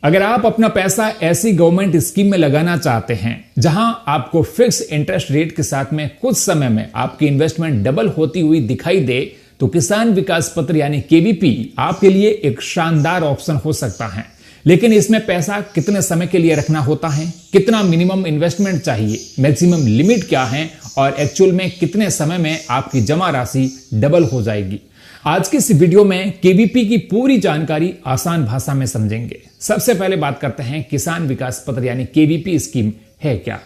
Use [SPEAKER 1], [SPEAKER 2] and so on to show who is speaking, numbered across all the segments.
[SPEAKER 1] अगर आप अपना पैसा ऐसी गवर्नमेंट स्कीम में लगाना चाहते हैं जहां आपको फिक्स इंटरेस्ट रेट के साथ में कुछ समय में आपकी इन्वेस्टमेंट डबल होती हुई दिखाई दे, तो किसान विकास पत्र यानी केवीपी आपके लिए एक शानदार ऑप्शन हो सकता है। लेकिन इसमें पैसा कितने समय के लिए रखना होता है, कितना मिनिमम इन्वेस्टमेंट चाहिए, मैक्सिमम लिमिट क्या है और एक्चुअल में कितने समय में आपकी जमा राशि डबल हो जाएगी, आज की इस वीडियो में केवीपी की पूरी जानकारी आसान भाषा में समझेंगे। सबसे पहले बात करते हैं किसान विकास पत्र यानी केवीपी स्कीम है क्या।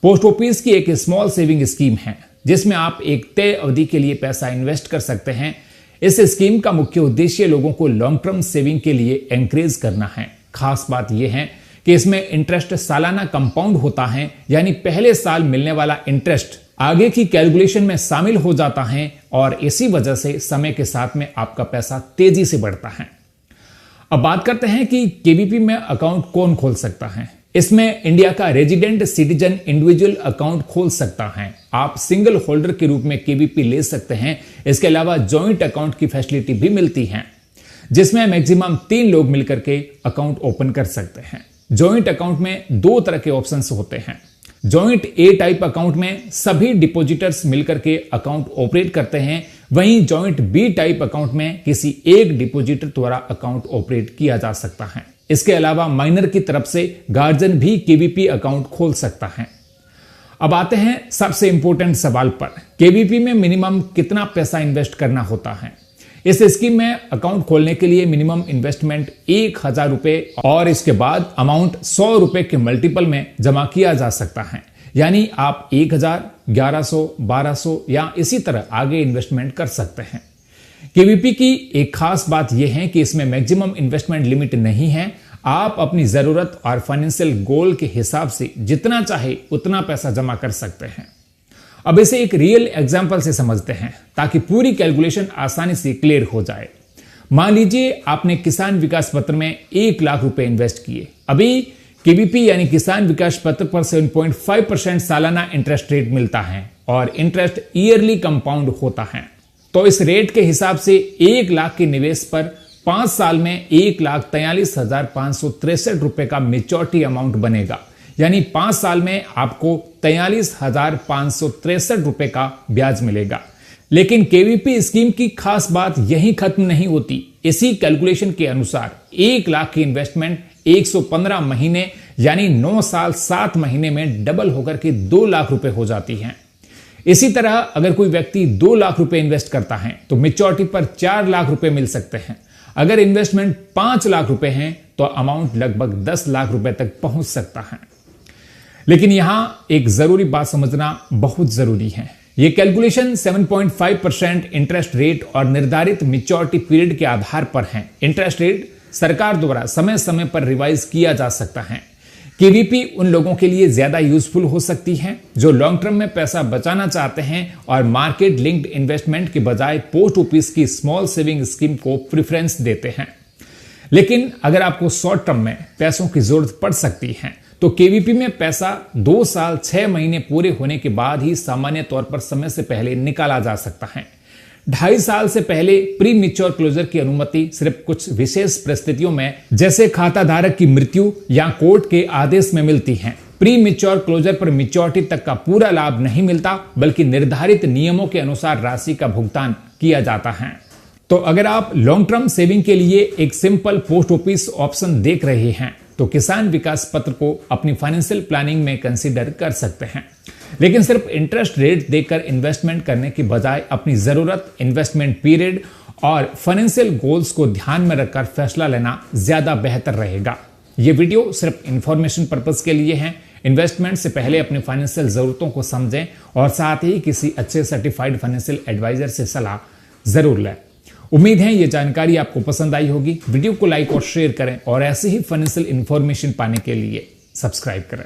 [SPEAKER 1] पोस्ट ऑफिस की एक स्मॉल सेविंग स्कीम है जिसमें आप एक तय अवधि के लिए पैसा इन्वेस्ट कर सकते हैं। इस स्कीम का मुख्य उद्देश्य लोगों को लॉन्ग टर्म सेविंग के लिए एनकरेज करना है। खास बात यह है कि इसमें इंटरेस्ट सालाना कंपाउंड होता है, यानी पहले साल मिलने वाला इंटरेस्ट आगे की कैलकुलेशन में शामिल हो जाता है और इसी वजह से समय के साथ में आपका पैसा तेजी से बढ़ता है। अब बात करते हैं कि केवीपी में अकाउंट कौन खोल सकता है। इसमें इंडिया का रेजिडेंट सिटीजन इंडिविजुअल अकाउंट खोल सकता है। आप सिंगल होल्डर के रूप में केवीपी ले सकते हैं। इसके अलावा जॉइंट अकाउंट की फैसिलिटी भी मिलती है जिसमें मैक्सिमम 3 लोग मिलकर के अकाउंट ओपन कर सकते हैं। जॉइंट अकाउंट में 2 तरह के ऑप्शंस होते हैं। जॉइंट ए टाइप अकाउंट में सभी डिपॉजिटर्स मिलकर के अकाउंट ऑपरेट करते हैं, वहीं जॉइंट बी टाइप अकाउंट में किसी एक डिपॉजिटर द्वारा अकाउंट ऑपरेट किया जा सकता है। इसके अलावा माइनर की तरफ से गार्जियन भी केवीपी अकाउंट खोल सकता है। अब आते हैं सबसे इंपॉर्टेंट सवाल पर, केवीपी में मिनिमम कितना पैसा इन्वेस्ट करना होता है। इस स्कीम में अकाउंट खोलने के लिए मिनिमम इन्वेस्टमेंट 1000 रुपए और इसके बाद अमाउंट 100 रुपए के मल्टीपल में जमा किया जा सकता है, यानी आप 1000, 1100, 1200 या इसी तरह आगे इन्वेस्टमेंट कर सकते हैं। केवीपी की एक खास बात यह है कि इसमें मैक्सिमम इन्वेस्टमेंट लिमिट नहीं है। आप अपनी जरूरत और फाइनेंशियल गोल के हिसाब से जितना चाहे उतना पैसा जमा कर सकते हैं। अब इसे एक रियल एग्जांपल से समझते हैं ताकि पूरी कैलकुलेशन आसानी से क्लियर हो जाए। मान लीजिए आपने किसान विकास पत्र में 1 लाख रुपए इन्वेस्ट किए। अभी केवीपी यानी किसान विकास पत्र पर 7.5% सालाना इंटरेस्ट रेट मिलता है और इंटरेस्ट ईयरली कंपाउंड होता है। तो इस रेट के हिसाब से 1 लाख के निवेश पर 5 साल में 1,43,563 रुपए का मेच्योरिटी अमाउंट बनेगा, यानी 5 साल में आपको 43,563 रुपए का ब्याज मिलेगा। लेकिन केवीपी स्कीम की खास बात यही खत्म नहीं होती। इसी कैलकुलेशन के अनुसार 1 लाख की इन्वेस्टमेंट 115 महीने यानी 9 साल 7 महीने में डबल होकर के 2 लाख रुपए हो जाती है। इसी तरह अगर कोई व्यक्ति 2 लाख रुपए इन्वेस्ट करता है तो मेच्योरिटी पर 4 लाख रुपए मिल सकते हैं। अगर इन्वेस्टमेंट 5 लाख रुपए है तो अमाउंट लगभग 10 लाख रुपए तक पहुंच सकता है। लेकिन यहां एक जरूरी बात समझना बहुत जरूरी है। यह कैलकुलेशन 7.5% इंटरेस्ट रेट और निर्धारित मेच्योरिटी पीरियड के आधार पर है। इंटरेस्ट रेट सरकार द्वारा समय समय पर रिवाइज किया जा सकता है। केवीपी उन लोगों के लिए ज्यादा यूजफुल हो सकती है जो लॉन्ग टर्म में पैसा बचाना चाहते हैं और मार्केट लिंक्ड इन्वेस्टमेंट के बजाय पोस्ट ऑफिस की स्मॉल सेविंग स्कीम को प्रेफरेंस देते हैं। लेकिन अगर आपको शॉर्ट टर्म में पैसों की जरूरत पड़ सकती है तो केवीपी में पैसा 2 साल 6 महीने पूरे होने के बाद ही सामान्य तौर पर समय से पहले निकाला जा सकता है। 2.5 साल से पहले प्री मैच्योर क्लोजर की अनुमति सिर्फ कुछ विशेष परिस्थितियों में, जैसे खाता धारक की मृत्यु या कोर्ट के आदेश में मिलती है। प्री मैच्योर क्लोजर पर मैच्योरिटी तक का पूरा लाभ नहीं मिलता, बल्कि निर्धारित नियमों के अनुसार राशि का भुगतान किया जाता है। तो अगर आप लॉन्ग टर्म सेविंग के लिए एक सिंपल पोस्ट ऑफिस ऑप्शन देख रहे हैं तो किसान विकास पत्र को अपनी फाइनेंशियल प्लानिंग में कंसीडर कर सकते हैं। लेकिन सिर्फ इंटरेस्ट रेट देकर इन्वेस्टमेंट करने के बजाय अपनी जरूरत, इन्वेस्टमेंट पीरियड और फाइनेंशियल गोल्स को ध्यान में रखकर फैसला लेना ज्यादा बेहतर रहेगा। यह वीडियो सिर्फ इंफॉर्मेशन पर्पस के लिए है। इन्वेस्टमेंट से पहले अपनी फाइनेंशियल जरूरतों को समझें और साथ ही किसी अच्छे सर्टिफाइड फाइनेंशियल एडवाइजर से सलाह जरूर लें। उम्मीद है ये जानकारी आपको पसंद आई होगी। वीडियो को लाइक और शेयर करें और ऐसे ही फाइनेंशियल इंफॉर्मेशन पाने के लिए सब्सक्राइब करें।